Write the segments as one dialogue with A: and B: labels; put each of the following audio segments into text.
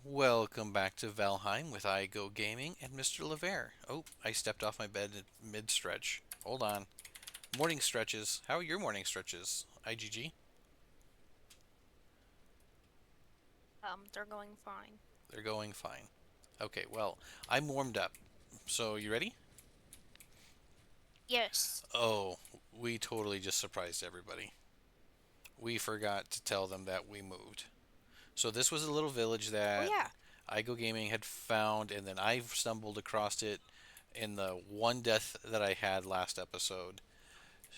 A: Welcome back to Valheim with iGo Gaming and Mr. Levere. Oh, I stepped off my bed mid-stretch. Hold on. Morning stretches. How are your morning stretches, IGG?
B: They're going fine.
A: They're going fine. Okay, well, I'm warmed up. So, you ready?
B: Yes.
A: Oh, we totally just surprised everybody. We forgot to tell them that we moved. So, this was a little village
B: Oh
A: that
B: yeah.
A: iGo Gaming had found, and then I stumbled across it in the one death that I had last episode.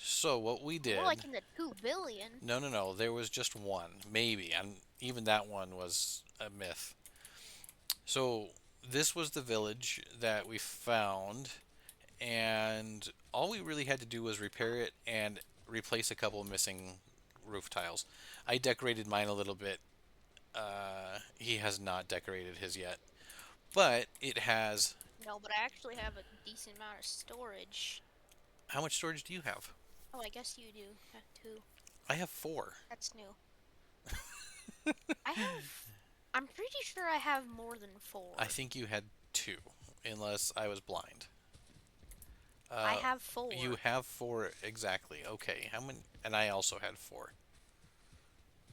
A: So what we
B: More
A: did,
B: like in the 2 billion.
A: no, there was just one, maybe, and even that one was a myth. So this was the village that we found, and all we really had to do was repair it and replace a couple of missing roof tiles. I decorated mine a little bit. He has not decorated his yet, but it has.
B: No, but I actually have a decent amount of storage.
A: How much storage do you have?
B: Oh, I guess you do. Too.
A: I have four.
B: That's new. I have. I'm pretty sure I have more than
A: I
B: four.
A: think you had two, unless I was blind.
B: I
A: Uh,
B: have
A: you
B: four.
A: have four exactly. Okay, how many? And I also had four.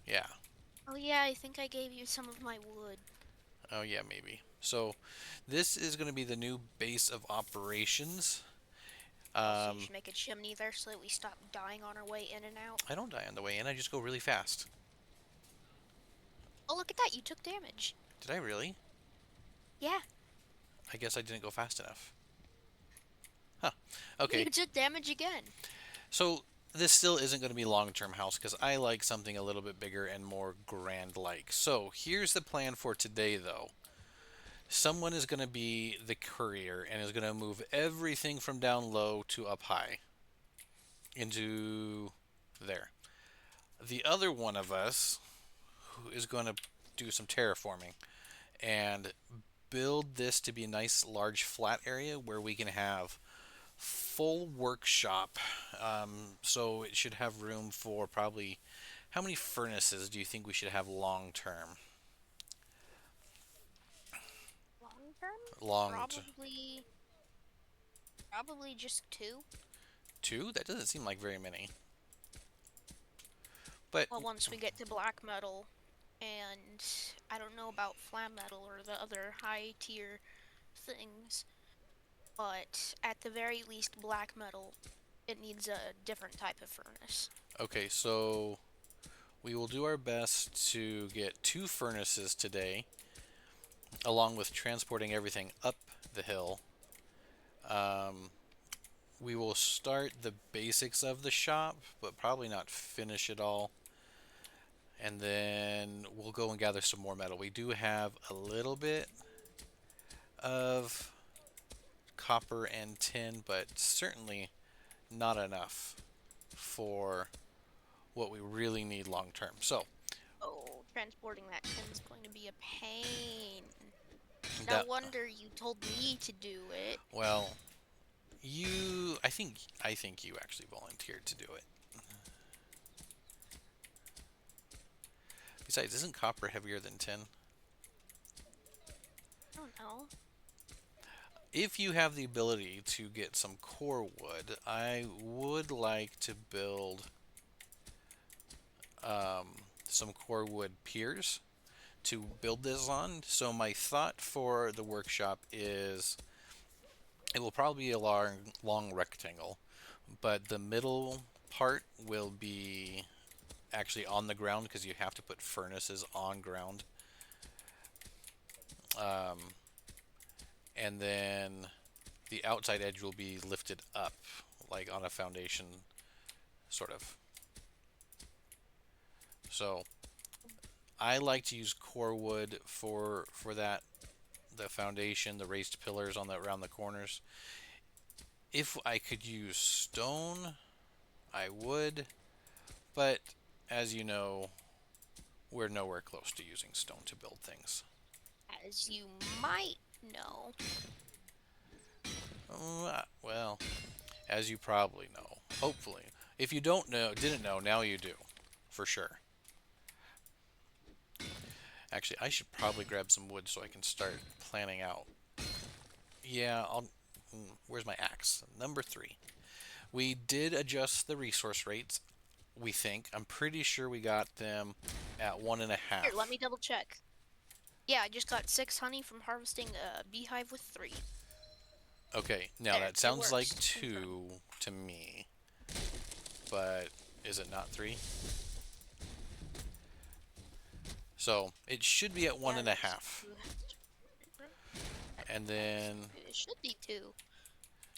A: Yeah.
B: Oh yeah, I think I gave you some of my wood.
A: Oh yeah, maybe. So, this is going to be the new base of operations.
B: Also, you
A: Um,
B: should make a chimney there so that we stop dying on our way in and out.
A: I don't die on the way in. I just go really fast.
B: Oh, look at that! You took damage.
A: Did I really?
B: Yeah,
A: I guess I didn't go fast enough. Huh.
B: you
A: Okay.
B: took damage again.
A: So this still isn't going to be long-term house because I like something a little bit bigger and more grand-like. So here's the plan for today, though. Someone is going to be the courier and is going to move everything from down low to up high into there. The other one of us who is going to do some terraforming and build this to be a nice large flat area where we can have full workshop. So it should have room for probably how many furnaces do you think we should have long term?
B: Long term?
A: Long t-
B: Probably Probably just two.
A: Two? That doesn't seem like very many. But
B: Well, once we get to black metal, and I don't know about flam metal or the other high tier things, but at the very least, black metal, it needs a different type of furnace.
A: okay, so we will do our best to get two furnaces today, along with transporting everything up the hill. Um, we will start the basics of the shop, but probably not finish it all. And then we'll go and gather some more metal. We do have a little bit of copper and tin, but certainly not enough for what we really need long term. So
B: Oh, transporting that tin is going to be a pain. No
A: that
B: wonder you told me to do it.
A: well, I think you actually volunteered to do it. Besides, isn't copper heavier than tin?
B: I don't know.
A: If you have the ability to get some core wood, I would like to build um, some core wood piers to build this on. So my thought for the workshop is it will probably be a long rectangle, but the middle part will be actually on the ground because you have to put furnaces on ground. Um, and then the outside edge will be lifted up, like on a foundation, sort of. So I like to use core wood for that, the foundation, the raised pillars on the around the corners. If I could use stone, I would, but as you know, we're nowhere close to using stone to build things.
B: As you might know.
A: Well, as you probably know, hopefully. If you don't know, didn't know, now you do, for sure. Actually, I should probably grab some wood so I can start planning out. Yeah, I'll. Where's my axe? Number three. We did adjust the resource rates, we think. I'm pretty sure we got them at one and a
B: Here, let me
A: half.
B: double check. Yeah, I just got 6 honey from harvesting a beehive with 3.
A: Okay, now
B: There,
A: that
B: it
A: sounds like
B: works. Confirmed.
A: two to me, but is it not three? So it should be at one
B: Yeah,
A: and a
B: that's
A: half.
B: 2.
A: And then,
B: It should be 2.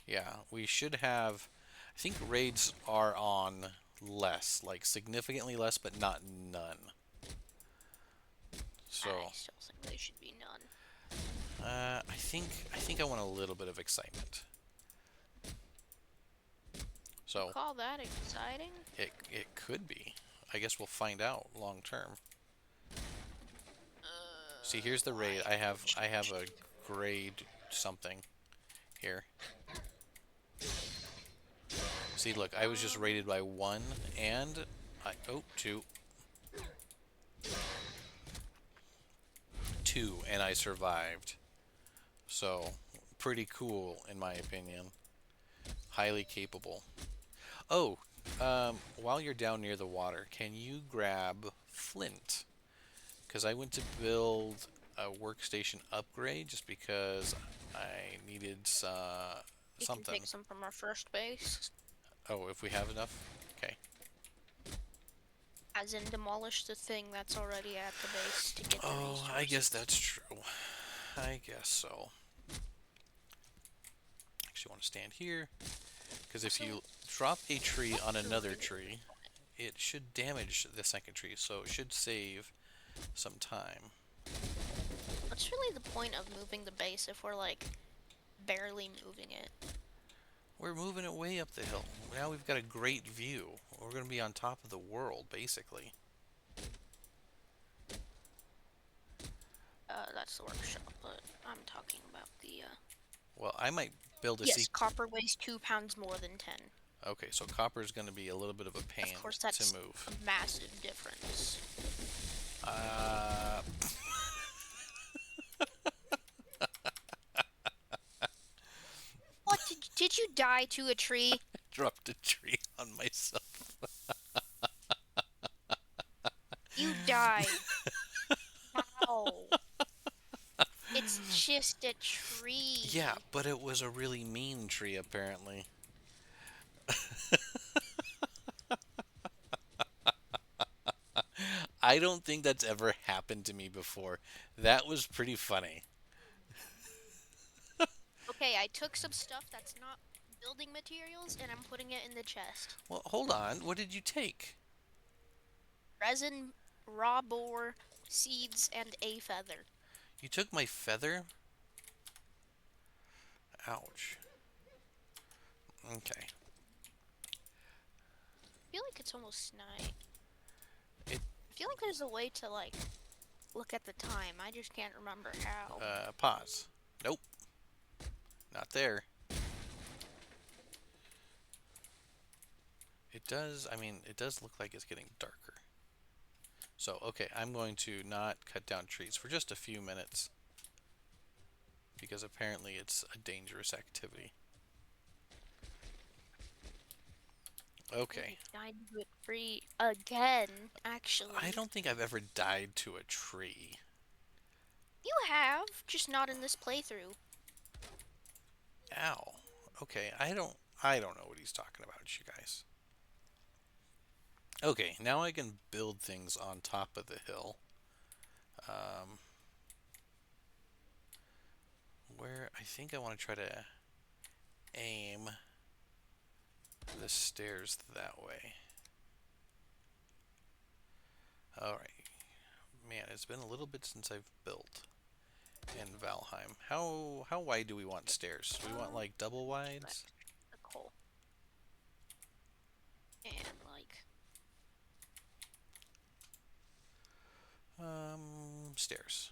A: yeah, we should have. I think raids are on less, like significantly less, but not none.
B: I
A: So
B: still think they should be none.
A: I think I want a little bit of excitement.
B: You
A: So
B: call that exciting?
A: it could be. I guess we'll find out long term. See, here's the raid.
B: Why?
A: I have a grade something here. See, look, I was just rated by one, and two, and I survived. So pretty cool in my opinion. Highly capable. Oh, while you're down near the water, can you grab flint? Because I went to build a workstation upgrade just because I needed
B: We can
A: something.
B: take some from our first base.
A: Oh, if we have enough? Okay.
B: As in demolish the thing that's already at the base to get the
A: Oh, I guess
B: resources.
A: that's true. I guess so. Actually, want to stand here because if
B: So,
A: you drop a tree on
B: what's
A: another
B: really the
A: tree, it should damage the second tree, so it should save some time.
B: what's really the point of moving the base if we're like barely moving it?
A: We're moving it way up the hill. Now we've got a great view. We're going to be on top of the world, basically.
B: That's the workshop, but I'm talking about the
A: Well, I might build a
B: Yes,
A: seek.
B: copper weighs 2 pounds more than 10.
A: Okay, so copper is going to be a little bit of a
B: Of
A: pain
B: course,
A: to
B: that's
A: move.
B: a massive difference.
A: Uh,
B: What did you die to a tree?
A: dropped a tree on myself.
B: You died. How? It's just a
A: Yeah,
B: tree.
A: but it was a really mean tree, apparently. I don't think that's ever happened to me before. That was pretty funny.
B: Okay, I took some stuff that's not building materials and I'm putting it in the chest.
A: Well, hold on. What did you take?
B: Resin, raw boar, seeds, and a feather.
A: You took my feather? Ouch. Okay.
B: I feel like it's almost night.
A: It,
B: I feel like there's a way to like look at the time. I just can't remember how.
A: pause. Nope, not there. It does, I mean, it does look like it's getting darker. So, okay, I'm going to not cut down trees for just a few minutes because apparently it's a dangerous activity.
B: I think
A: Okay.
B: I died to it free again,
A: I
B: actually.
A: don't think I've ever died to a tree.
B: You have, just not in this playthrough.
A: Ow. Okay, I don't know what he's talking about, you guys. Okay, now I can build things on top of the hill. Um, where I think I want to try to aim the stairs that way. Alright. Man, it's been a little bit since I've built in Valheim. How wide do we want stairs? Do we want like double wides?
B: That's the coal. And like,
A: Stairs.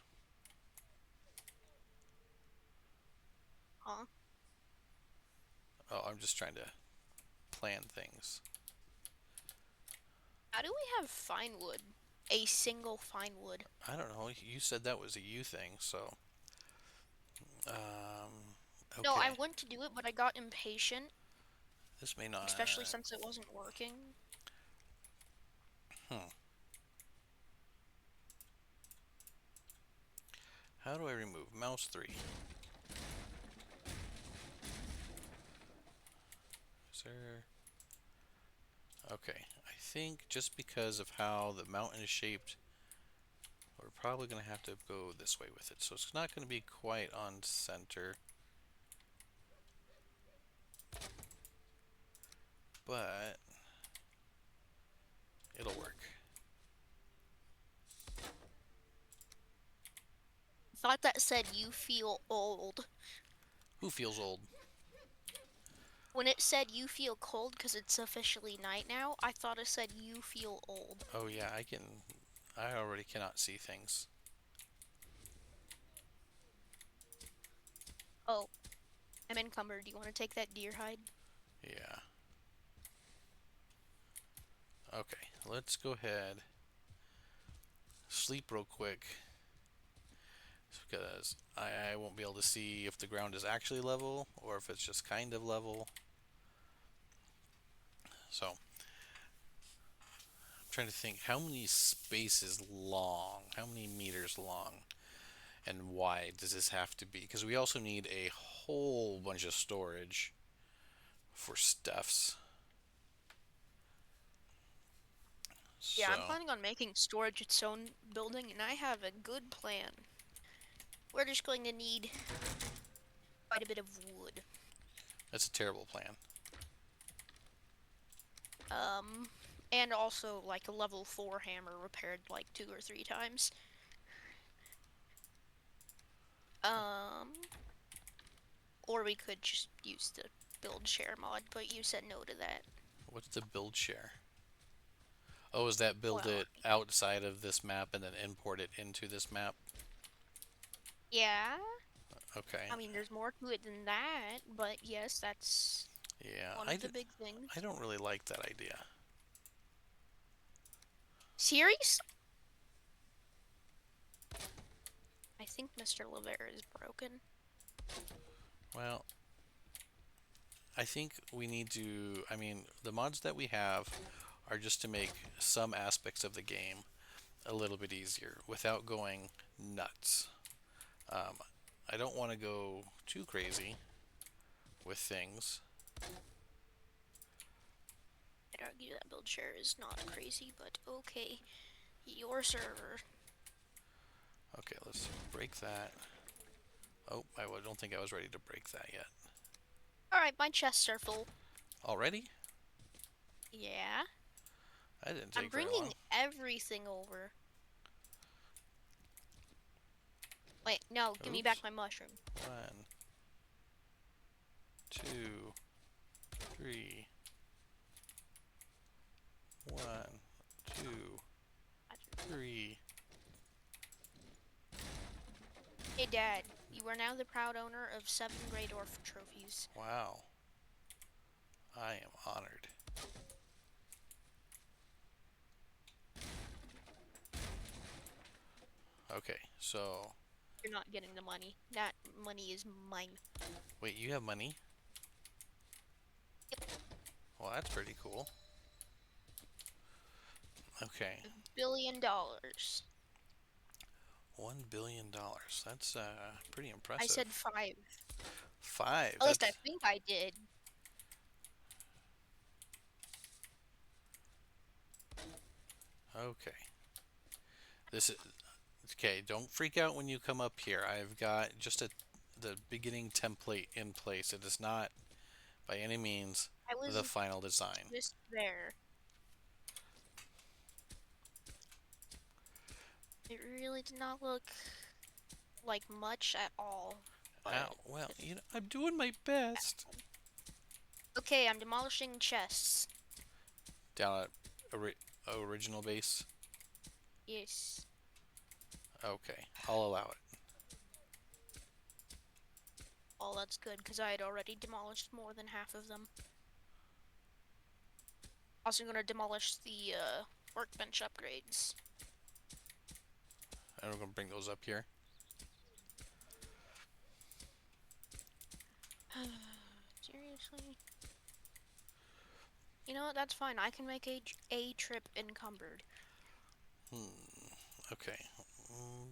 B: huh?
A: Oh, I'm just trying to plan things.
B: How do we have fine wood? a single fine wood.
A: I don't know. You said that was a you thing, so
B: No, I
A: okay.
B: went to do it, but I got impatient,
A: This may not.
B: especially since it wasn't working.
A: Hmm. How do I remove mouse 3? Is there? Okay. I think just because of how the mountain is shaped, we're probably going to have to go this way with it. So it's not going to be quite on center, but it'll work.
B: Thought that said you feel old.
A: Who feels old?
B: When it said you feel cold because it's officially night now, I thought it said you feel old.
A: Oh yeah, I can. I already cannot see things.
B: Oh, I'm encumbered. Do you want to take that deer hide?
A: Yeah. Okay, let's go ahead. Sleep real quick because I won't be able to see if the ground is actually level or if it's just kind of level. So I'm trying to think how many spaces long, how many meters long, and wide does this have to be? Because we also need a whole bunch of storage for stuffs.
B: Yeah, I'm
A: So
B: planning on making storage its own building, and I have a good plan. We're just going to need quite a bit of wood.
A: that's a terrible plan.
B: Um, and also like a level 4 hammer repaired like 2 or 3 times. Um, or we could just use the build share mod, but you said no to that.
A: What's the build share? Oh, is that build
B: Well,
A: it outside of this map and then import it into this map?
B: yeah.
A: Okay.
B: I mean, there's more to it than that, but yes, that's
A: Yeah,
B: one of the big things.
A: I don't really like that idea.
B: Series? I think Mr. Lavere is broken.
A: Well, I think we need to. I mean, the mods that we have are just to make some aspects of the game a little bit easier without going nuts. Um, I don't want to go too crazy with things.
B: I'd argue that build share is not crazy, but okay. Your server.
A: Okay, let's break that. Oh, don't think I was ready to break that yet.
B: Alright, my chests are full.
A: Already?
B: Yeah.
A: That didn't
B: I'm
A: take very long.
B: bringing everything over. Wait, no, give me back
A: Oops.
B: my mushroom.
A: 1, 2, 3. 1, 2, 3.
B: Hey, Dad, you are now the proud owner of 7 Grey Dwarf trophies.
A: Wow. I am honored. Okay, so
B: You're not getting the money. That money is mine.
A: wait, you have money?
B: Yep,
A: Well, that's pretty cool. Okay,
B: $1 billion.
A: $1 billion. That's pretty
B: I
A: impressive.
B: said 5.
A: Five.
B: At least I
A: That's
B: think I did.
A: okay. This is okay. Don't freak out when you come up here. I've got just the beginning template in place. It is not by any means
B: I
A: the
B: was
A: final design.
B: just there. It really did not look like much at all, but
A: Ow. Well, I'm doing my best.
B: okay, I'm demolishing chests.
A: Down at original base.
B: Yes.
A: Okay, I'll allow it.
B: Well, that's good because I had already demolished more than half of them. Also, gonna demolish the workbench upgrades.
A: And we're gonna bring those up here.
B: Seriously? You know what? That's fine. I can make a trip encumbered.
A: Okay.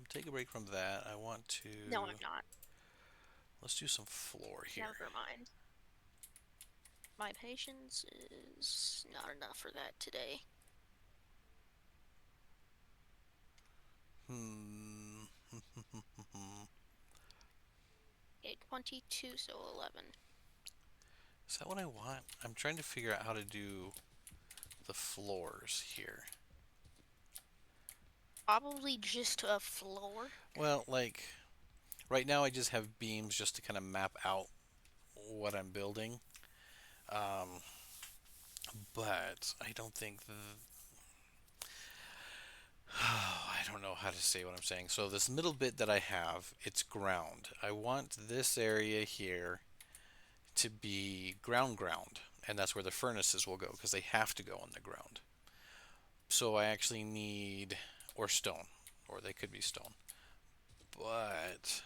A: Take a break from that. I want to.
B: No, I'm not.
A: Let's do some floor here.
B: Never mind. My patience is not enough for that today.
A: Hmm.
B: Okay, 22, so 11.
A: Is that what I want? I'm trying to figure out how to do the floors here.
B: Probably just a floor.
A: Well, like right now, I just have beams just to kind of map out what I'm building. Um, but I don't think I don't know how to say what I'm saying. So this middle bit that I have, it's ground. I want this area here to be ground, and that's where the furnaces will go because they have to go on the ground. So I actually need or stone, or they could be stone. But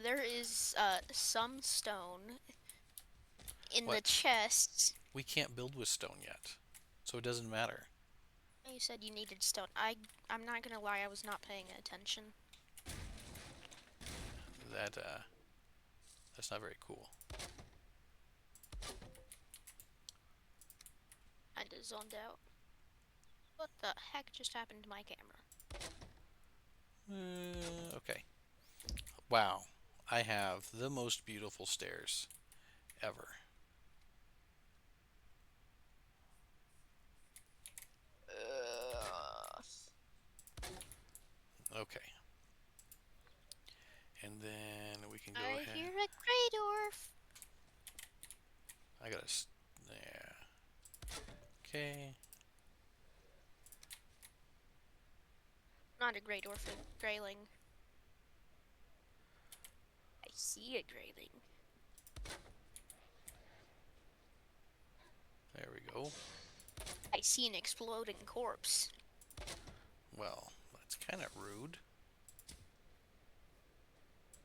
B: There is some stone in the
A: what?
B: chests.
A: We can't build with stone yet, so it doesn't matter.
B: You said you needed stone. I'm not gonna lie, I was not paying attention.
A: That's not very cool.
B: Kinda zoned out. What the heck just happened to my camera?
A: Okay. Wow, I have the most beautiful stairs ever. Okay, and then we can go
B: I
A: ahead.
B: hear a Grey Dwarf.
A: I gotta. Yeah. Okay.
B: Not a Grey Dwarf, a Greyling. I see a Greyling.
A: There we go.
B: I see an exploding corpse.
A: Well, that's kind of rude.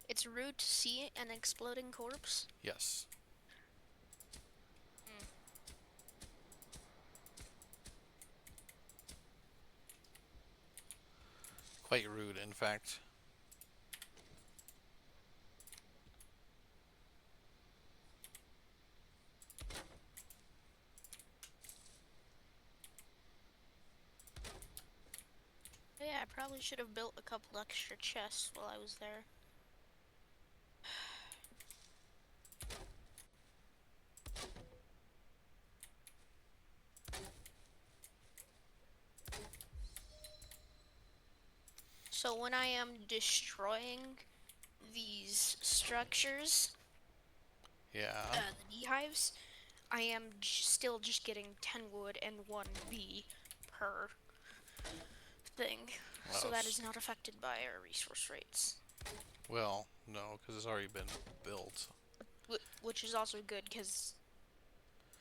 B: It's rude to see an exploding corpse.
A: Yes.
B: Mm.
A: Quite rude, in fact.
B: Yeah, I probably should have built a couple extra chests while I was there. So when I am destroying these structures,
A: Yeah.
B: the beehives, I am still just getting 10 wood and 1 bee per thing. So
A: Oh,
B: that is not affected by our resource rates.
A: well, no, because it's already been built.
B: Which is also good because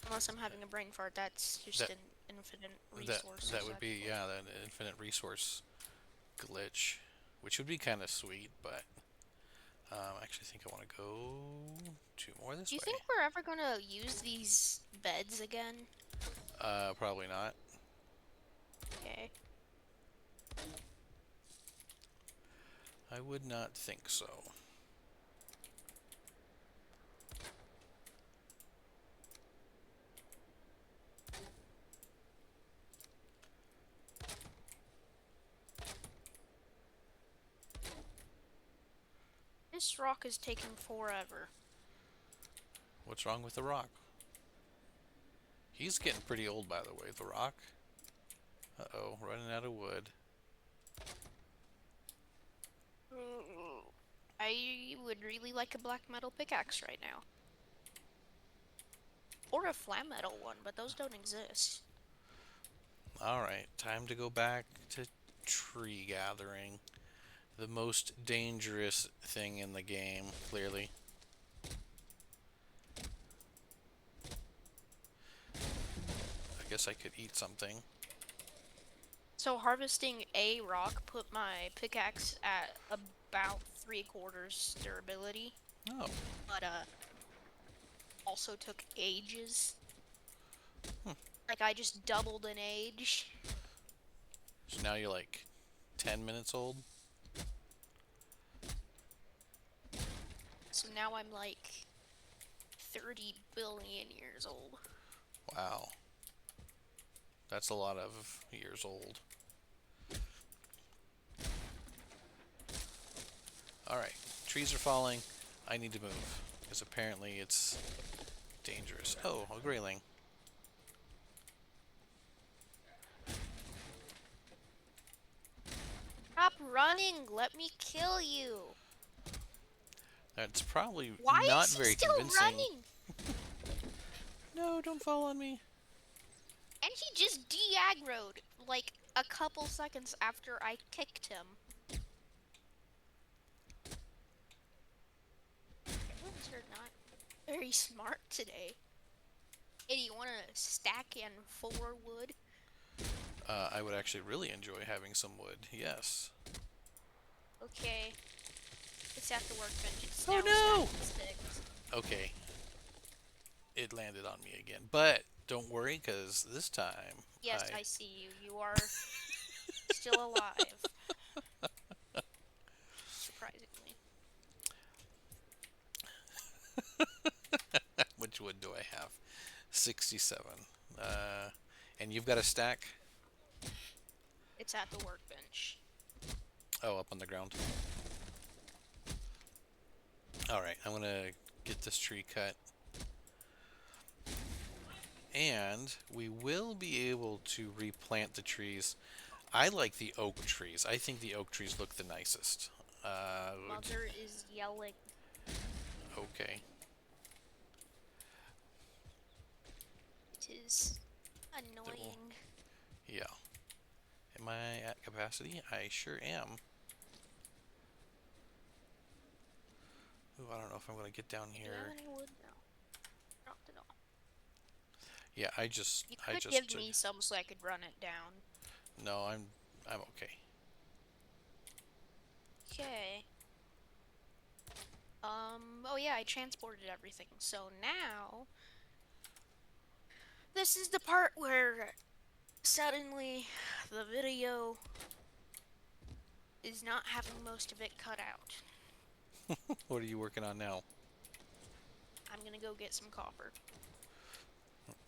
B: unless I'm having a brain fart, that's just
A: That
B: an infinite
A: that that
B: resources
A: would be
B: actually.
A: yeah, that infinite resource glitch, which would be kind of sweet. But I actually think I want to go 2 more
B: Do
A: this
B: you
A: way.
B: think we're ever gonna use these beds again?
A: Probably not.
B: Okay.
A: I would not think so.
B: This rock is taking forever.
A: What's wrong with the rock? He's getting pretty old, by the way. The rock. Uh-oh, running out of wood.
B: I would really like a black metal pickaxe right now. Or a flat metal one, but those don't exist.
A: All right, time to go back to tree gathering. The most dangerous thing in the game, clearly. I guess I could eat something.
B: So harvesting a rock put my pickaxe at about 3/4 durability,
A: Oh,
B: but also took ages.
A: hmm.
B: Like I just doubled in age.
A: So now you're like 10 minutes old?
B: So now I'm like 30 billion years old.
A: Wow. That's a lot of years old. Alright, trees are falling. I need to move. Because apparently it's dangerous. Oh, a grayling.
B: Stop running! Let me kill you!
A: That's probably
B: Why
A: not
B: is he
A: very
B: still
A: convincing.
B: running?
A: No, don't fall on me.
B: And he just de-aggroed like a couple seconds after I kicked him. Gremlins are not very smart today. Hey, do you want to stack and 4 wood?
A: I would actually really enjoy having some wood. Yes.
B: Okay, it's at the workbench. It's
A: Oh
B: now
A: no!
B: stacking sticks.
A: Okay, it landed on me again. But don't worry, because this time
B: Yes,
A: I.
B: I see you. You are still alive, surprisingly.
A: Which wood do I have? 67. Uh, and you've got a stack?
B: It's at the workbench.
A: Oh, up on the ground. Alright, I'm gonna get this tree cut. And we will be able to replant the trees. I like the oak trees. I think the oak trees look the nicest.
B: Mother is yelling.
A: Okay.
B: It is
A: There will,
B: annoying.
A: yeah. Am I at capacity? I sure am. Ooh, I don't know if I'm going to get down
B: Do you have
A: here.
B: any wood? No, not at all.
A: Yeah,
B: You
A: I
B: could
A: just
B: give
A: took.
B: me some so I could run it down.
A: No, I'm okay.
B: Okay. Oh yeah, I transported everything. So now, this is the part where suddenly the video is not having most of it cut out.
A: What are you working on now?
B: I'm gonna go get some copper.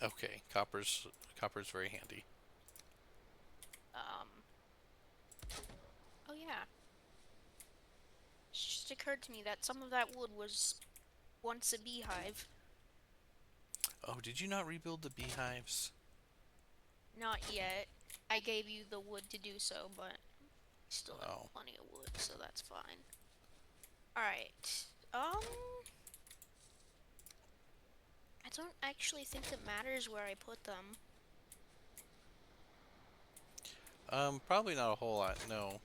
A: Okay, copper's very handy.
B: Um, oh yeah. It just occurred to me that some of that wood was once a beehive.
A: Oh, did you not rebuild the beehives?
B: Not yet. I gave you the wood to do so, but still have
A: Oh,
B: plenty of wood, so that's fine. Alright. Um, I don't actually think it matters where I put them.
A: probably not a whole lot. No.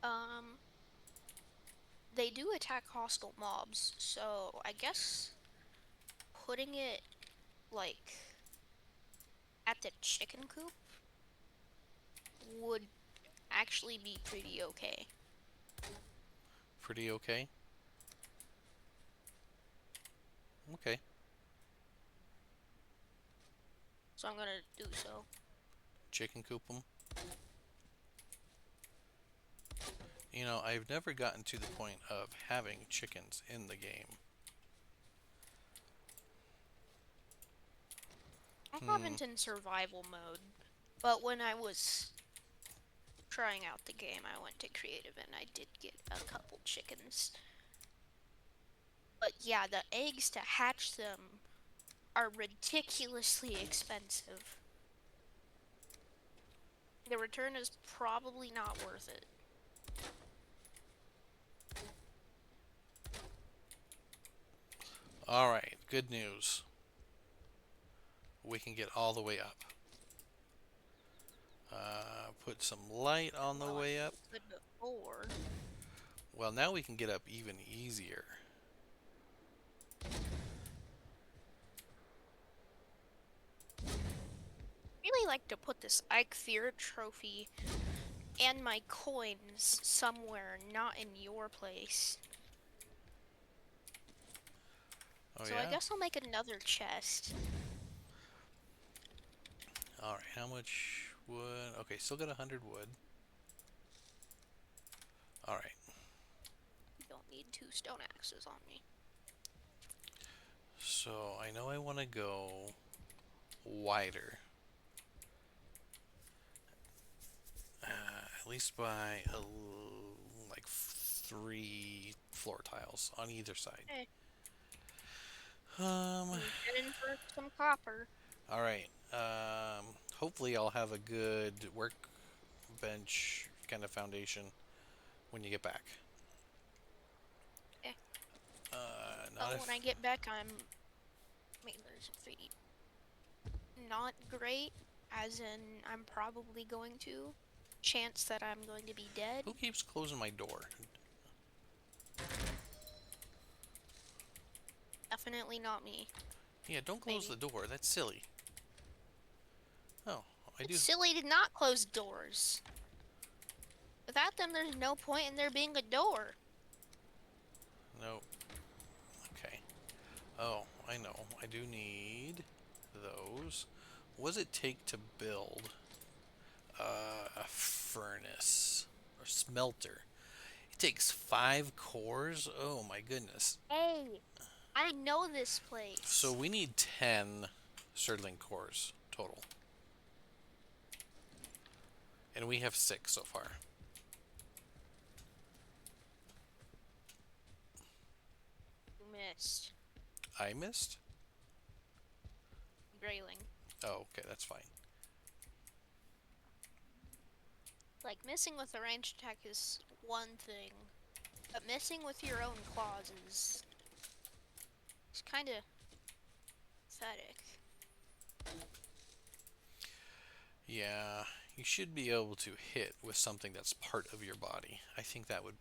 B: Um, they do attack hostile mobs, so I guess putting it, like, at the chicken coop would actually be pretty okay.
A: Pretty okay. Okay.
B: So I'm gonna do so.
A: Chicken coop 'em. You know, I've never gotten to the point of having chickens in the game.
B: I
A: Hmm.
B: haven't in survival mode, but when I was trying out the game, I went to creative and I did get a couple chickens. But yeah, the eggs to hatch them are ridiculously expensive. The return is probably not worth it.
A: All right. Good news. We can get all the way up. Put some light on the
B: Well, I
A: way
B: mean,
A: up.
B: we could before.
A: Well, now we can get up even easier.
B: Really really like to put this Eikthyr trophy and my coins somewhere not in your place.
A: Oh
B: So I
A: yeah?
B: guess I'll make another chest.
A: Alright, how much wood? Okay, still got 100 wood. Alright,
B: Don't need 2 stone axes on me.
A: so I know I want to go wider. At least by like 3 floor tiles on either side.
B: Hey,
A: Um,
B: heading for some copper.
A: alright. Hopefully I'll have a good workbench kind of foundation when you get back.
B: Eh.
A: Not
B: When
A: if.
B: I get back, I mean, there's 3D. Not great, as in I'm probably going to. Chance that I'm going to be dead.
A: Who keeps closing my door?
B: Definitely not me.
A: Yeah, don't close the
B: Maybe.
A: door. That's silly. Oh, I
B: It's
A: do.
B: silly to not close doors. Without them, there's no point in there being a door.
A: No. Okay. Oh, I know. I do need those. What does it take to build a furnace or smelter? It takes 5 cores. Oh my goodness.
B: Hey, I know this
A: So
B: place.
A: we need 10 Stirling cores total, and we have 6 so far.
B: You missed.
A: I missed.
B: Grayling.
A: Oh, okay, that's fine.
B: Like, missing with a range attack is one thing, but missing with your own claws is kind of pathetic.
A: Yeah, you should be able to hit with something that's part of your body. I think that would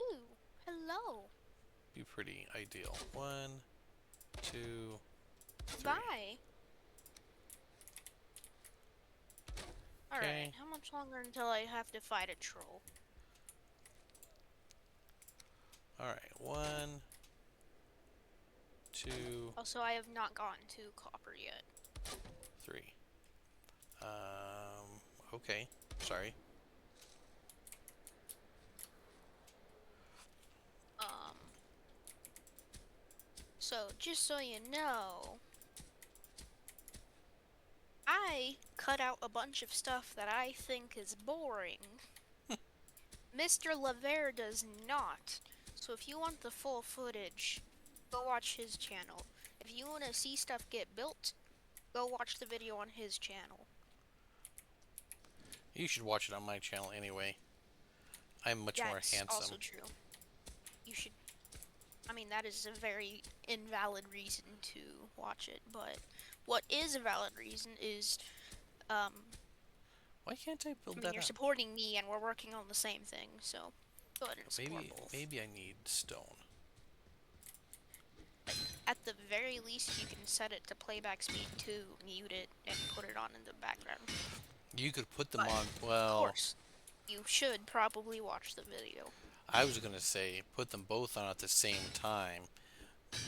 B: Ooh, hello.
A: be pretty ideal. 1, 2, 3.
B: Bye. Alright,
A: Okay.
B: how much longer until I have to fight a troll?
A: All right. 1, 2,
B: Also, I have not gotten to copper yet.
A: 3. Okay. Sorry.
B: Um, so just so you know, I cut out a bunch of stuff that I think is boring. Mr. Lavere does not. So if you want the full footage, go watch his channel. If you want to see stuff get built, go watch the video on his channel.
A: You should watch it on my channel anyway. I'm much more
B: That's
A: handsome.
B: also true. You should, I mean, that is a very invalid reason to watch it, but what is a valid reason is, um,
A: Why can't I
B: I
A: build
B: mean,
A: that
B: you're
A: up?
B: supporting me and we're working on the same thing, so go ahead and support
A: Maybe
B: both.
A: maybe I need stone.
B: At the very least, you can set it to playback speed 2, mute it, and put it on in the background.
A: You could put them
B: But,
A: on.
B: of
A: Well,
B: course, you should probably watch the video.
A: I was gonna say put them both on at the same time,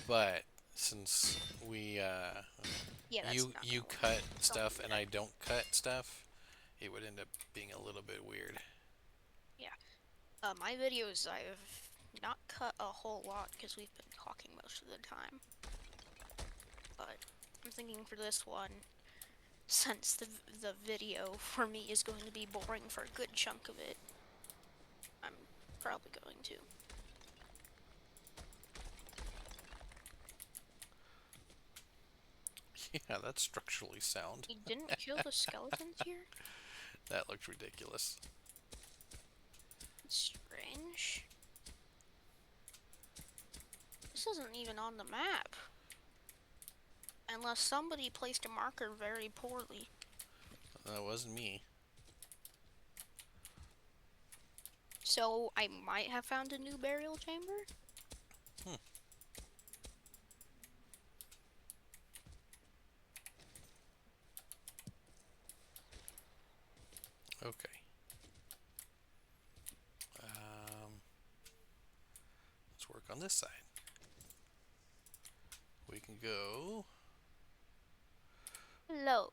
A: but since we
B: Yeah, that's
A: you
B: not
A: you
B: gonna work.
A: cut
B: Don't do
A: stuff and
B: that.
A: I don't cut stuff, it would end up being a little bit weird.
B: Yeah. My videos, I've not cut a whole lot because we've been talking most of the time. But I'm thinking for this one, since the video for me is going to be boring for a good chunk of it, I'm probably going to.
A: Yeah, that's structurally sound.
B: You didn't kill the skeletons here?
A: That looked ridiculous.
B: It's strange. This isn't even on the map. Unless somebody placed a marker very poorly.
A: That wasn't me.
B: So I might have found a new burial chamber?
A: Hmm. Okay. Um, let's work on this side. We can go.
B: Hello.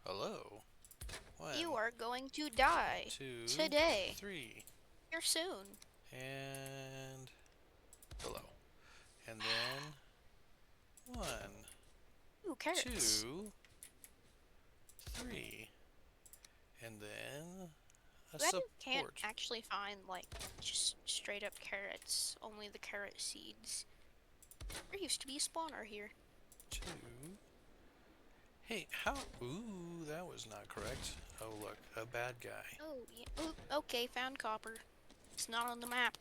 A: Hello.
B: You
A: One,
B: are going to die.
A: two,
B: Today.
A: three,
B: Here soon.
A: and hello. And then one,
B: Ooh, carrots.
A: two, three, and then a
B: Bet you can't
A: support.
B: actually find, like, just straight up carrots. Only the carrot seeds. There used to be a spawner here.
A: Two. Hey, how? Ooh, that was not correct. Oh, look, a bad guy.
B: Oh, yeah. Ooh, okay, found copper. It's not on the map.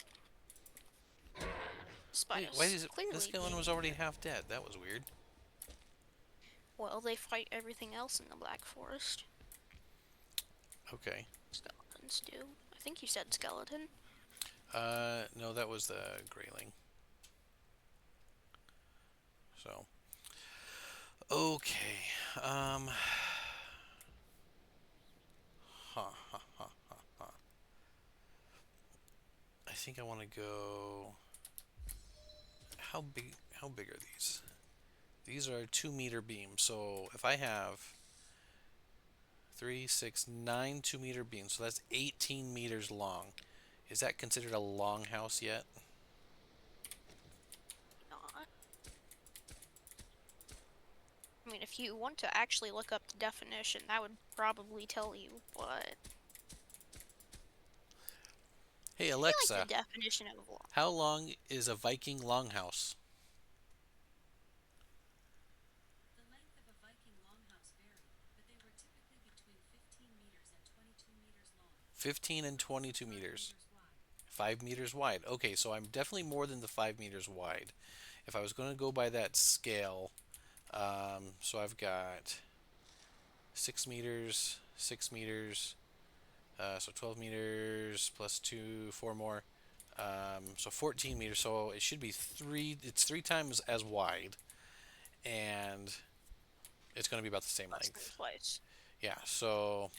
B: Despite
A: Wait, why
B: us
A: is it? This
B: clearly
A: villain
B: being
A: was already half dead. That was weird.
B: well, they fight everything else in the Black Forest.
A: Okay.
B: Skeletons do. I think you said skeleton.
A: No, that was the Grayling. So, okay. Um, huh, huh, huh, huh, huh. I think I want to go. How big? How big are these? These are 2 meter beams. So if I have three, six, nine 2 meter beams, so that's 18 meters long. Is that considered a longhouse yet?
B: Not. I mean, if you want to actually look up the definition, that would probably tell you, but
A: Hey
B: I feel like the
A: Alexa,
B: definition of law.
A: how long is a Viking longhouse?
C: The length of a Viking longhouse varied, but they were typically between 15 meters and 22 meters long,
A: 15 and
C: and
A: 22
C: 5
A: meters.
C: meters wide.
A: 5 meters wide. Okay, so I'm definitely more than the 5 meters wide. If I was going to go by that scale, so I've got 6 meters, 6 meters, so 12 meters plus two, four more. So 14 meters. So it should be three. It's 3 times as wide, and it's going to be about the same
B: Less than
A: length.
B: twice.
A: Yeah. So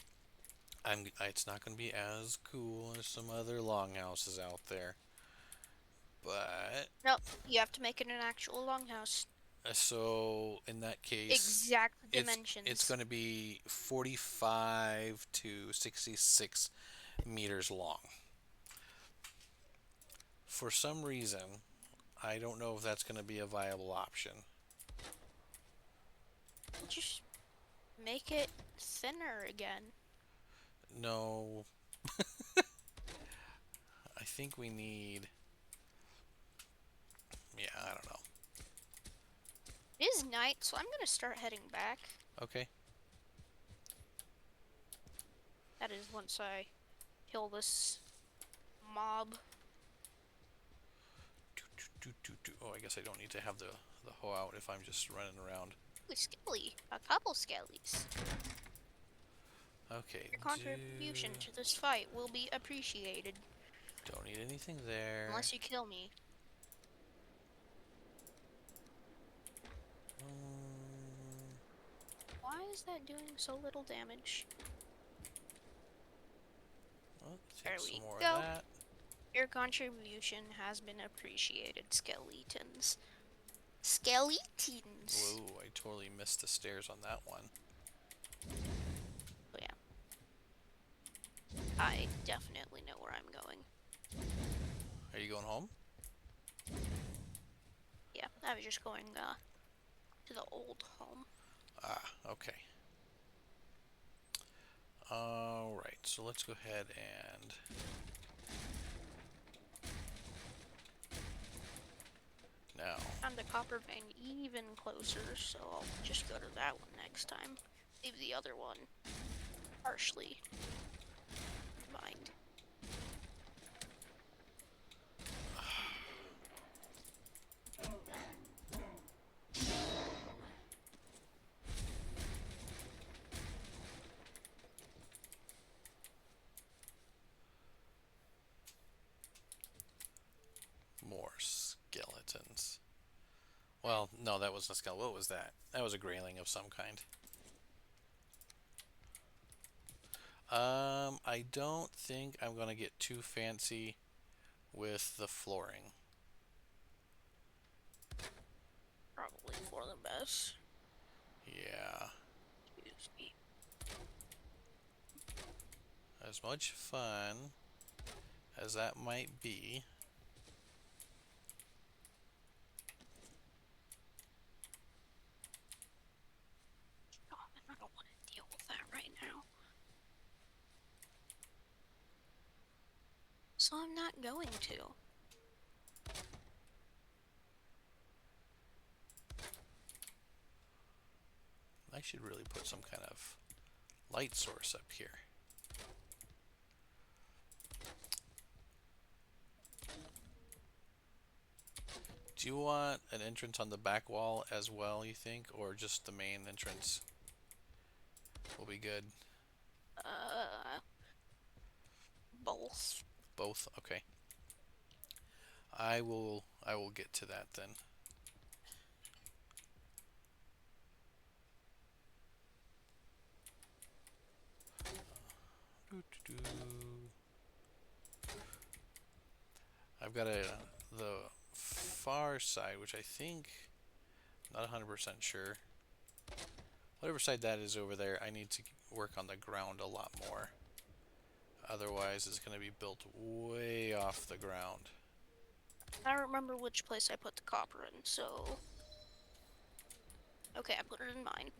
A: I'm. It's not going to be as cool as some other longhouses out there, but
B: Nope, you have to make it an actual longhouse.
A: so in that case,
B: Exact
A: it's
B: dimensions.
A: going to be 45 to 66 meters long. For some reason, I don't know if that's going to be a viable option.
B: Just make it thinner again.
A: No, I think we need. Yeah, I don't know.
B: It is night, so I'm gonna start heading back.
A: Okay.
B: That is once I kill this mob.
A: Oh, I guess I don't need to have the hoe out if I'm just running around.
B: Ooh, skelly. A couple skellies.
A: Okay.
B: Your contribution to this fight will be appreciated.
A: Don't need anything there.
B: Unless you kill me.
A: Um,
B: Why is that doing so little damage?
A: well,
B: There
A: take some
B: we
A: more of
B: go.
A: that.
B: Your contribution has been appreciated, skeletons. Skeletons!
A: Whoa, I totally missed the stairs on that one.
B: Oh yeah, I definitely know where I'm going.
A: Are you going home?
B: Yeah, I was just going to the old home.
A: Ah, okay. Alright, so let's go ahead and. Now.
B: Found a copper vein even closer, so I'll just go to that one next time. Leave the other one partially in mind.
A: More skeletons. Well, no, that wasn't a skeleton. What was that? That was a grayling of some kind. I don't think I'm gonna get too fancy with the flooring.
B: Probably for the best.
A: Yeah.
B: Excuse me.
A: As much fun as that might be.
B: God, I don't want to deal with that right now. So I'm not going to.
A: I should really put some kind of light source up here. Do you want an entrance on the back wall as well, you think? Or just the main entrance will be good?
B: Uh, both.
A: Both? Okay. I will get to that then. I've got the far side, which I think not 100% sure. Whatever side that is over there, I need to work on the ground a lot more. Otherwise, it's going to be built way off the ground.
B: I don't remember which place I put the copper in, so. Okay, I put it in mine.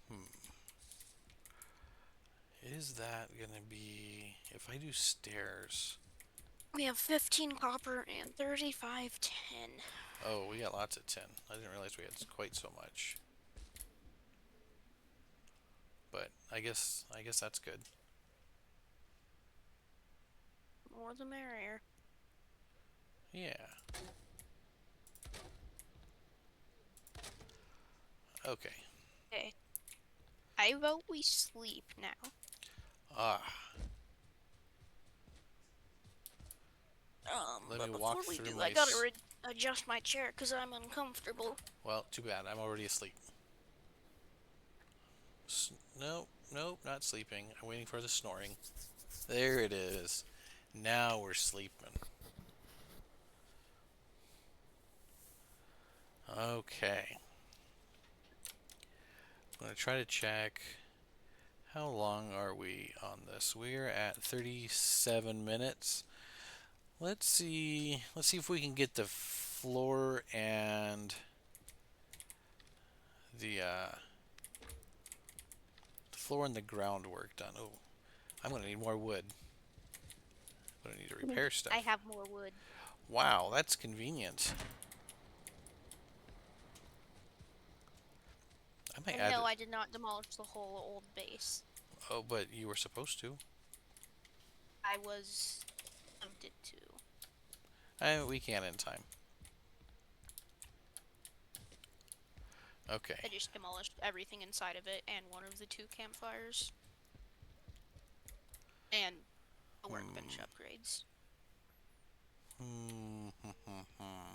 A: Hmm. Is that going to be... If I do stairs...
B: We have 15 copper and 35 tin.
A: Oh, we got lots of tin. I didn't realize we had quite so much. But I guess that's good.
B: More the merrier.
A: Yeah. Okay.
B: Okay. I vote we sleep now.
A: Ah, let me
B: But
A: walk
B: before we
A: through
B: do,
A: my...
B: I gotta adjust my chair because I'm uncomfortable.
A: Well, too bad. I'm already asleep. Nope, nope, not sleeping. I'm waiting for the snoring. There it is. Now we're sleeping. Okay. I'm going to try to check how long are we on this. We're at 37 minutes. Let's see if we can get the floor and the floor and the groundwork done. Oh, I'm going to need more wood. I'm going to need to repair
B: I
A: stuff.
B: have more wood.
A: Wow, that's convenient. I might
B: And
A: add
B: no,
A: it.
B: I did not demolish the whole old base.
A: Oh, but you were supposed to.
B: I was tempted to.
A: We can in time. Okay.
B: I just demolished everything inside of it and one of the two campfires. And the workbench
A: Hmm.
B: upgrades.
A: Hmm. Hmm. Hmm. Hmm.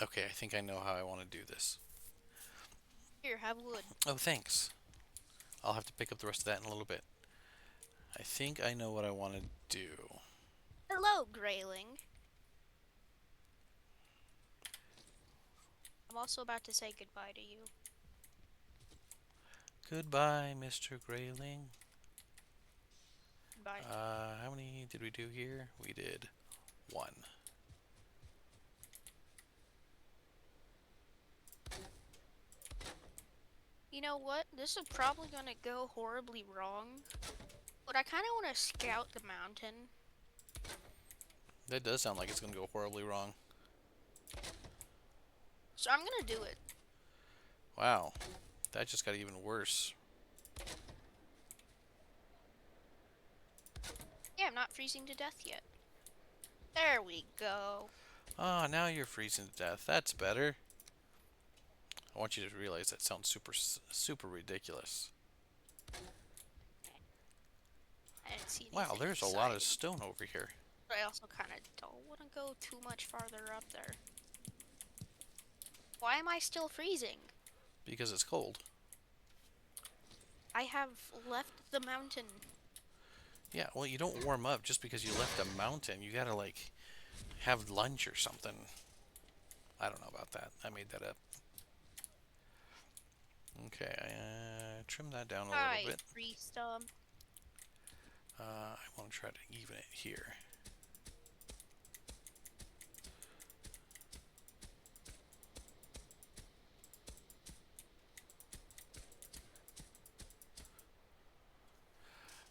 A: Okay, I think I know how I want to do this.
B: Here, have wood.
A: Oh, thanks. I'll have to pick up the rest of that in a little bit. I think I know what I want to do.
B: Hello, Grayling. I'm also about to say goodbye to you.
A: Goodbye, Mr. Grayling.
B: Goodbye.
A: How many did we do here? We did one.
B: You know what? This is probably gonna go horribly wrong. But I kind of want to scout the mountain.
A: That does sound like it's going to go horribly wrong.
B: So I'm gonna do it.
A: Wow, that just got even worse.
B: Yeah, I'm not freezing to death yet. There we go.
A: Ah, now you're freezing to death. That's better. I want you to realize that sounds super ridiculous.
B: I didn't see
A: Wow,
B: anything
A: there's a lot of
B: exciting.
A: stone over here.
B: But I also kind of don't want to go too much farther up there. Why am I still freezing?
A: because it's cold.
B: I have left the mountain.
A: Yeah, well, you don't warm up just because you left a mountain. You gotta, like, have lunch or something. I don't know about that. I made that up. Okay, trim that down a little
B: Hi,
A: bit.
B: tree stump.
A: I want to try to even it here.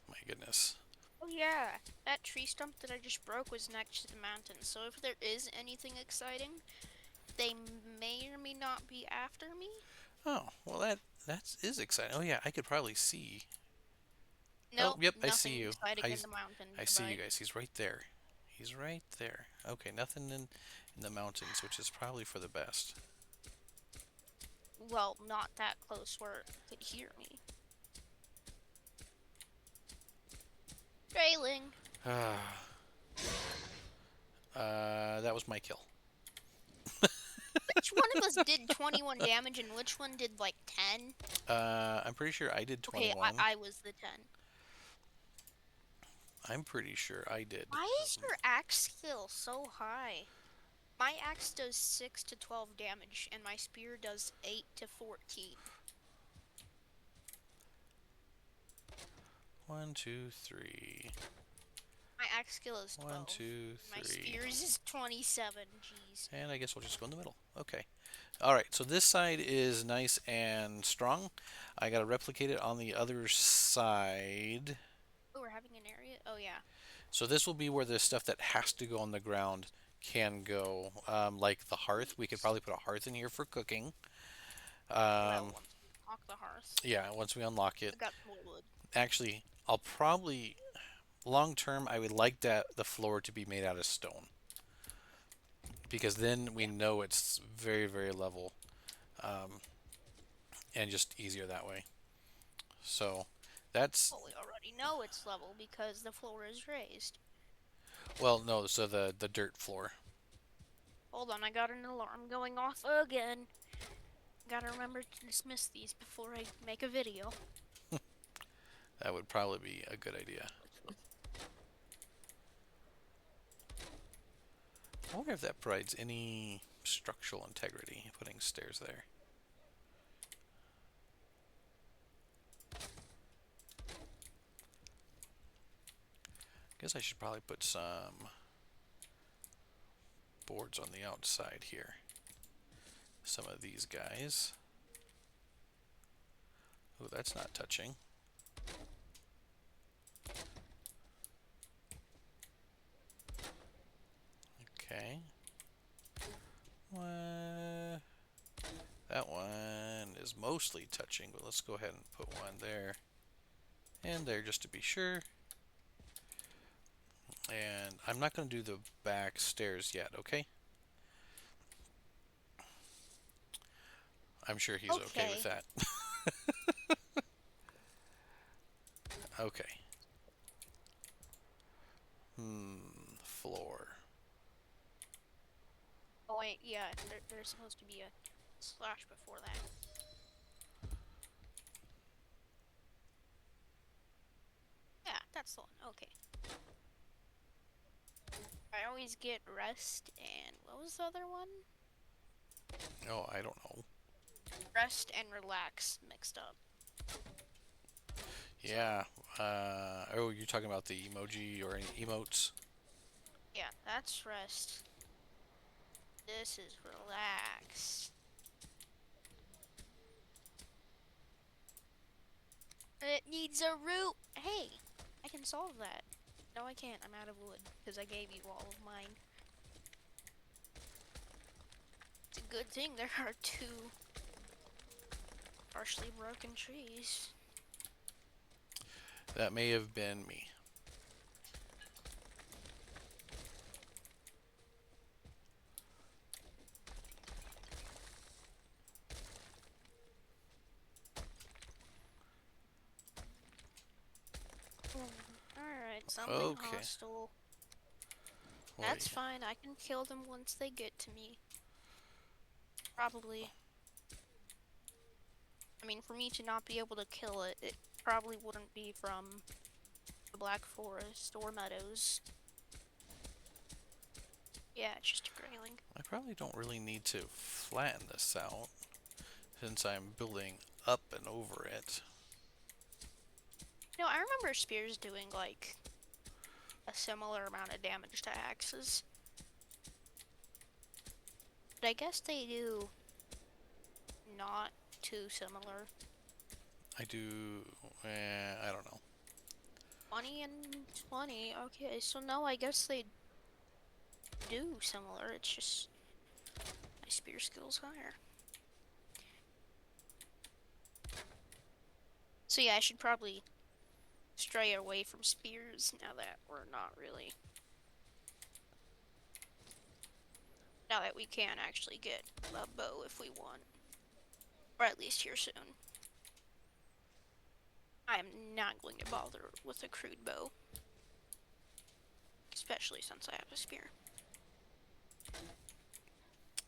A: My goodness.
B: Oh yeah, that tree stump that I just broke was next to the mountain. So if there is anything exciting, they may or may not be after me.
A: Oh, well, that is exciting. Oh yeah, I could probably see. Oh,
B: Nope,
A: yep, I see
B: nothing
A: you.
B: exciting
A: I
B: in the mountain
A: I see you
B: nearby.
A: guys. He's right there. He's right there. Okay, nothing in the mountains, which is probably for the best.
B: Well, not that close where it could hear me. Trailing.
A: That was my kill.
B: Which one of us did 21 damage and which one did like 10?
A: I'm pretty sure I did
B: Okay,
A: 21.
B: I was the 10.
A: I'm pretty sure I did.
B: Why is your axe skill so high? My axe does 6 to 12 damage and my spear does 8 to 14.
A: One, two, three.
B: My axe skill is
A: One,
B: 12.
A: two,
B: My
A: three.
B: spears is 27. Jeez.
A: And I guess we'll just go in the middle. Okay. All right, so this side is nice and strong. I got to replicate it on the other side.
B: Oh, we're having an area? Oh, yeah.
A: So this will be where the stuff that has to go on the ground can go. Like the hearth. We could
B: Nice.
A: probably put a hearth in here for cooking.
B: Well,
A: Um,
B: once we unlock the hearth.
A: yeah, once we unlock it.
B: I got more wood.
A: Actually, I'll probably, long term, I would like that the floor to be made out of stone. Because then we
B: Yeah.
A: know it's very, very level. Um, and just easier that way. So that's,
B: Well, we already know it's level because the floor is raised.
A: well, no, so the dirt floor.
B: Hold on, I got an alarm going off again. Gotta remember to dismiss these before I make a video.
A: That would probably be a good idea. I wonder if that provides any structural integrity, putting stairs there. Guess I should probably put some boards on the outside here. Some of these guys. Oh, that's not touching. Okay. That one is mostly touching, but let's go ahead and put one there and there just to be sure. And I'm not going to do the back stairs yet, okay? I'm sure he's okay with
B: Okay.
A: that. Okay. Floor.
B: Oh wait, yeah, there's supposed to be a slash before that. Yeah, that's the one. Okay. I always get rest and what was the other one?
A: Oh, I don't know.
B: Rest and relax mixed up. So
A: Yeah. Oh, you're talking about the emoji or any emotes?
B: yeah, that's rest. This is relax. It needs a root. Hey, I can solve that. No, I can't. I'm out of wood because I gave you all of mine. It's a good thing there are two partially broken trees.
A: That may have been me.
B: Alright, something
A: Okay.
B: hostile. That's
A: Wait,
B: fine. I can kill them once they get to me. Probably. I mean, for me to not be able to kill it, it probably wouldn't be from the Black Forest or Meadows. Yeah, it's just a grayling.
A: I probably don't really need to flatten this out since I'm building up and over it.
B: No, I remember spears doing like a similar amount of damage to axes. But I guess they do not too similar.
A: I do. I don't know.
B: 20 and 20. Okay, so no, I guess they do similar. It's just my spear skill's higher. So yeah, I should probably stray away from spears now that we're not really. Now that we can actually get a bow if we want. Or at least here soon. I am not going to bother with a crude bow. Especially since I have a spear.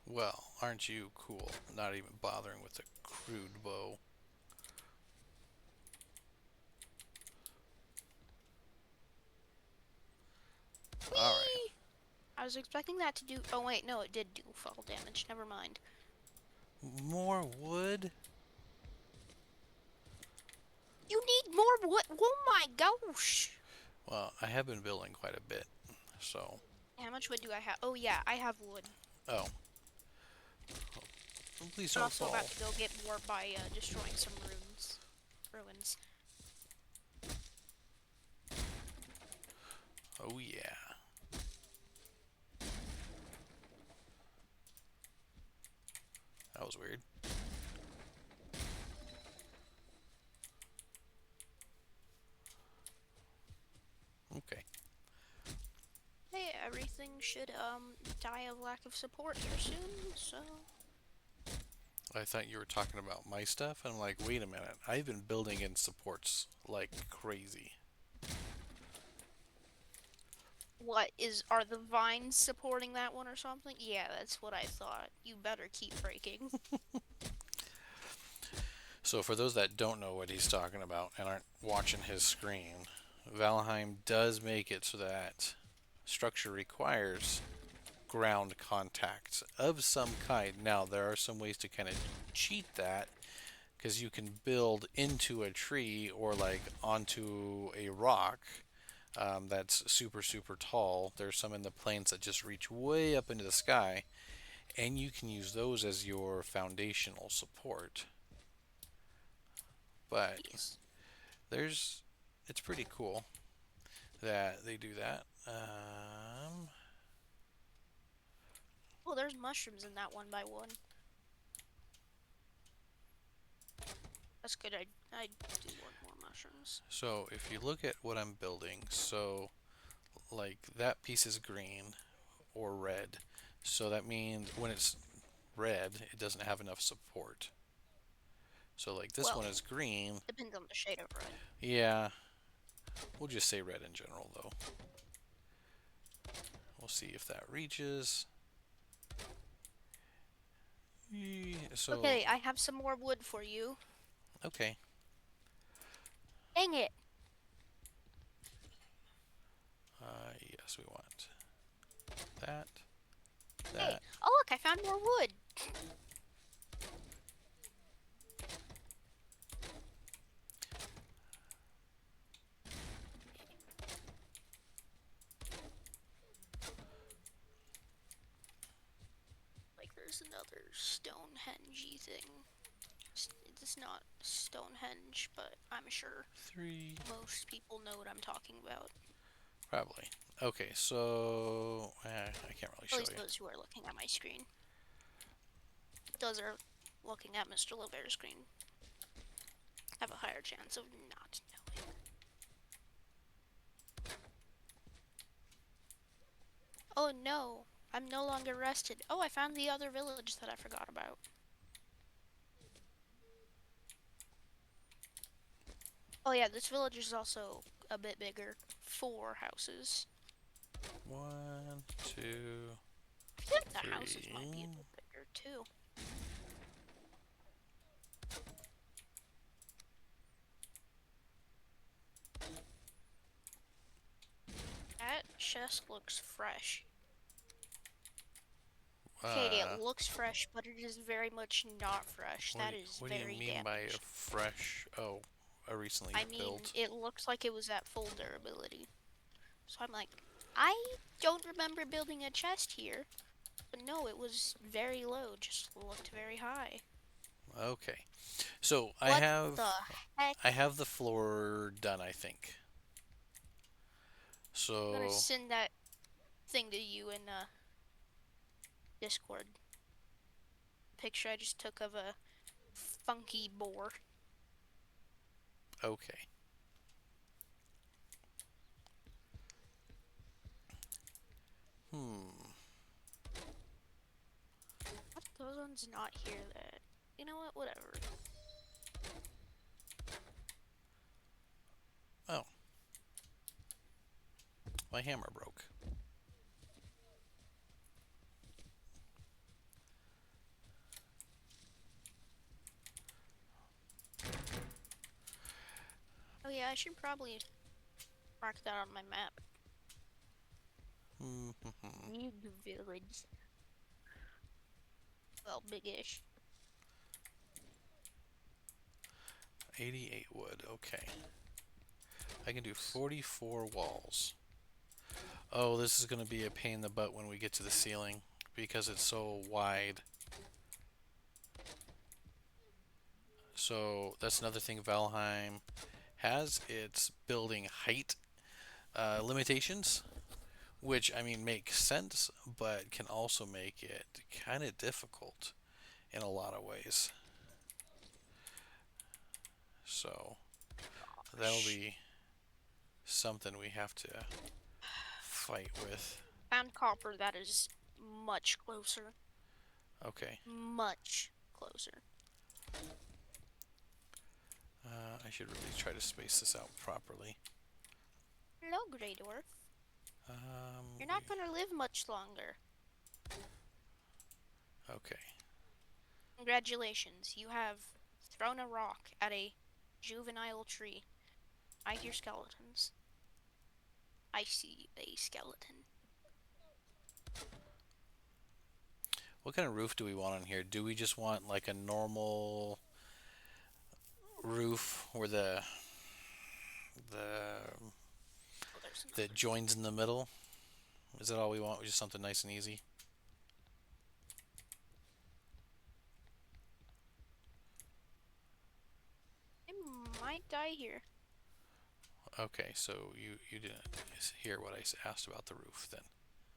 A: Well, aren't you cool? Not even bothering with a crude bow. Alright.
B: Whee! I was expecting that to do. Oh, wait, no, it did do fall damage. Never mind.
A: More wood?
B: You need more wood. Oh my gosh.
A: Well, I have been building quite a bit, so.
B: How much wood do I have? Oh, yeah, I have wood.
A: Oh. Please
B: I'm
A: don't
B: also about
A: fall.
B: to go get more by destroying some ruins.
A: Oh, yeah. That was weird. Okay.
B: Hey, everything should die of lack of support here soon, so
A: I thought you were talking about my stuff, and I'm like, wait a minute. I've been building in supports like crazy.
B: what are the vines supporting that one or something? Yeah, that's what I thought. You better keep breaking.
A: So, for those that don't know what he's talking about and aren't watching his screen, Valheim does make it so that structure requires ground contact of some kind. Now, there are some ways to kind of cheat that because you can build into a tree or like onto a rock that's super, super tall. There's some in the plains that just reach way up into the sky, and you can use those as your foundational support. But
B: Jeez.
A: it's pretty cool that they do that.
B: Oh, there's mushrooms in that one by one. That's good. I do want more mushrooms.
A: So if you look at what I'm building, so like that piece is green or red. So that means when it's red, it doesn't have enough support. So like this
B: Well,
A: one is green.
B: depends on the shade of red.
A: Yeah, we'll just say red in general though. We'll see if that reaches. So,
B: Okay, I have some more wood for you.
A: okay.
B: Dang it!
A: Yes, we want that,
B: Hey,
A: that.
B: oh look, I found more wood. Like there's another Stonehenge thing. It's not Stonehenge, but I'm sure
A: Three,
B: most people know what I'm talking about.
A: probably. Okay, so I can't really
B: At
A: show
B: least
A: you.
B: those who are looking at my screen. Those are looking at Mr. Lever's screen have a higher chance of not knowing. Oh no, I'm no longer rested. Oh, I found the other village that I forgot about. Oh yeah, this village is also a bit bigger. 4 houses.
A: One, two,
B: I think the houses might be a
A: three.
B: bit bigger too. That chest looks fresh. Okay, it
A: Uh,
B: looks fresh, but it is very much not fresh. That is
A: what do you
B: very
A: mean by a
B: damaged.
A: fresh? Oh, a recently
B: I mean,
A: built.
B: it looks like it was at full durability. So I'm like, I don't remember building a chest here. But no, it was very low, just looked very high.
A: Okay, so
B: What the heck?
A: I have the floor done. I think
B: I'm gonna
A: so.
B: send that thing to you in Discord. Picture I just took of a funky boar.
A: Okay. Hmm.
B: What? Those ones not here that. You know what? Whatever.
A: Oh, my hammer broke.
B: Oh yeah, I should probably mark that on my map.
A: Hmm.
B: New village. Well, big-ish.
A: 88 wood. Okay. I can do 44 walls. Oh, this is going to be a pain in the butt when we get to the ceiling because it's so wide. So that's another thing Valheim has. Its building height limitations, which I mean makes sense, but can also make it kind of difficult in a lot of ways. So that'll
B: Gosh.
A: be something we have to fight with.
B: Found copper that is much closer.
A: Okay.
B: Much closer.
A: I should really try to space this out properly.
B: Hello, Grey Dwarf.
A: Um,
B: You're not gonna live much longer.
A: okay.
B: Congratulations, you have thrown a rock at a juvenile tree. I hear skeletons. I see a skeleton.
A: What kind of roof do we want on here? Do we just want like a normal roof where the
B: Oh, there's
A: that
B: another.
A: joins in the middle? Is that all we want? Just something nice and easy?
B: I might die here.
A: Okay, so you didn't hear what I asked about the roof then.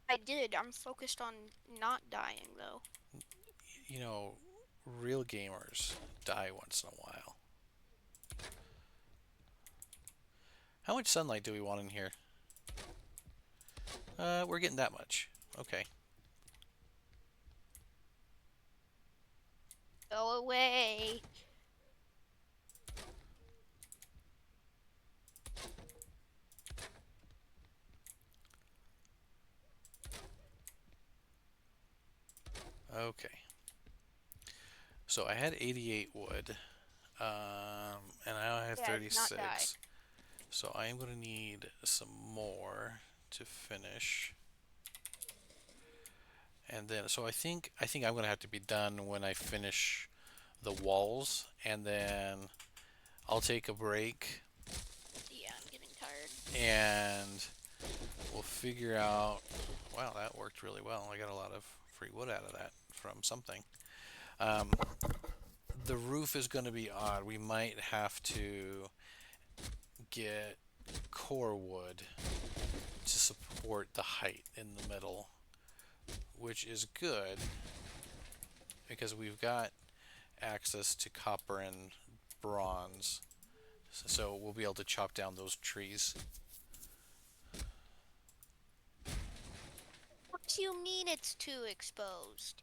B: I did. I'm focused on not dying, though.
A: You know, real gamers die once in a while. How much sunlight do we want in here? We're getting that much. Okay.
B: Go away.
A: Okay. So I had 88 wood, and I now have
B: Yeah, not die.
A: 36. So I am going to need some more to finish. And then, so I think I'm going to have to be done when I finish the walls, and then I'll take a break,
B: Yeah, I'm getting tired.
A: and we'll figure out. Wow, that worked really well. I got a lot of free wood out of that from something. Um, the roof is going to be odd. We might have to get core wood to support the height in the middle, which is good because we've got access to copper and bronze, so we'll be able to chop down those trees.
B: What do you mean it's too exposed?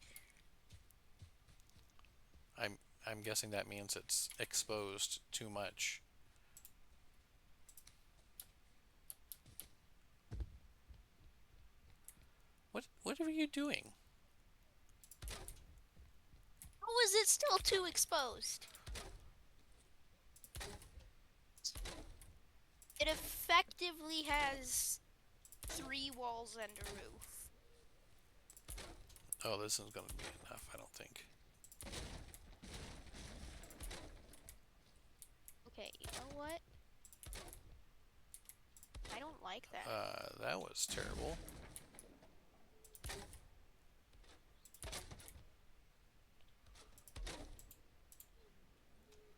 A: I'm I'm guessing that means it's exposed too much. What are you doing?
B: How is it still too exposed? It effectively has 3 walls and a roof.
A: Oh, this isn't going to be enough, I don't think.
B: Okay, you know what? I don't like that.
A: That was terrible.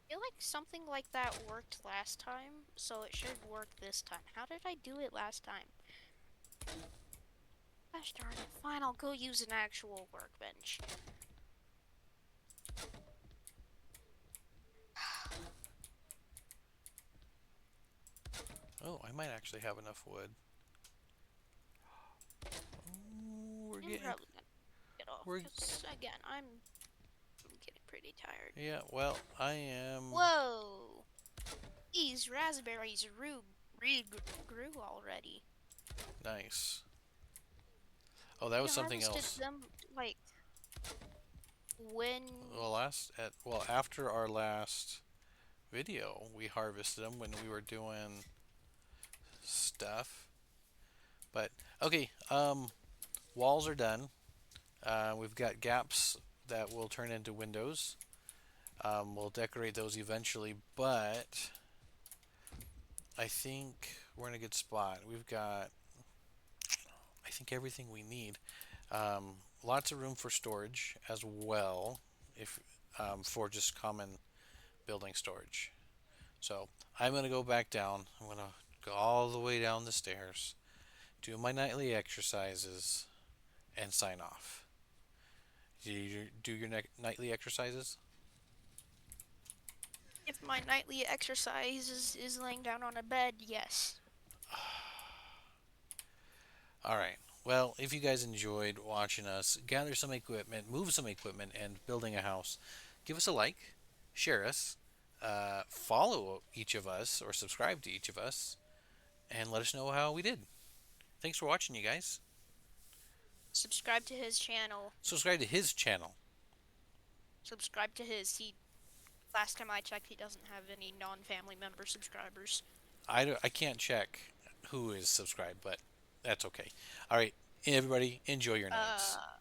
B: I feel like something like that worked last time, so it should work this time. How did I do it last time? Gosh darn it. Fine, I'll go use an actual workbench.
A: Oh, I might actually have enough wood. Oh, we're
B: I'm
A: getting,
B: probably gonna get off,
A: we're,
B: because again, I'm getting pretty tired.
A: yeah, well, I am.
B: Whoa! These raspberries grew already.
A: Nice. Oh, that
B: We
A: was something
B: harvested
A: else.
B: them, like, when...
A: After our last video, we harvested them when we were doing stuff. But okay, walls are done. We've got gaps that will turn into windows. We'll decorate those eventually, but I think we're in a good spot. We've got, I think, everything we need. Lots of room for storage as well, if for just common building storage. So I'm gonna go back down. I'm gonna go all the way down the stairs, do my nightly exercises, and sign off. Do you do your nightly exercises?
B: If my nightly exercise is laying down on a bed, yes.
A: All right. Well, if you guys enjoyed watching us gather some equipment, move some equipment, and building a house, give us a like, share us, follow each of us, or subscribe to each of us, and let us know how we did. Thanks for watching, you guys.
B: Subscribe to his channel.
A: Subscribe to his channel.
B: Subscribe to his. Last time I checked, he doesn't have any non-family member subscribers.
A: I can't check who is subscribed, but that's okay. All right, everybody, enjoy your nights.
B: Uh,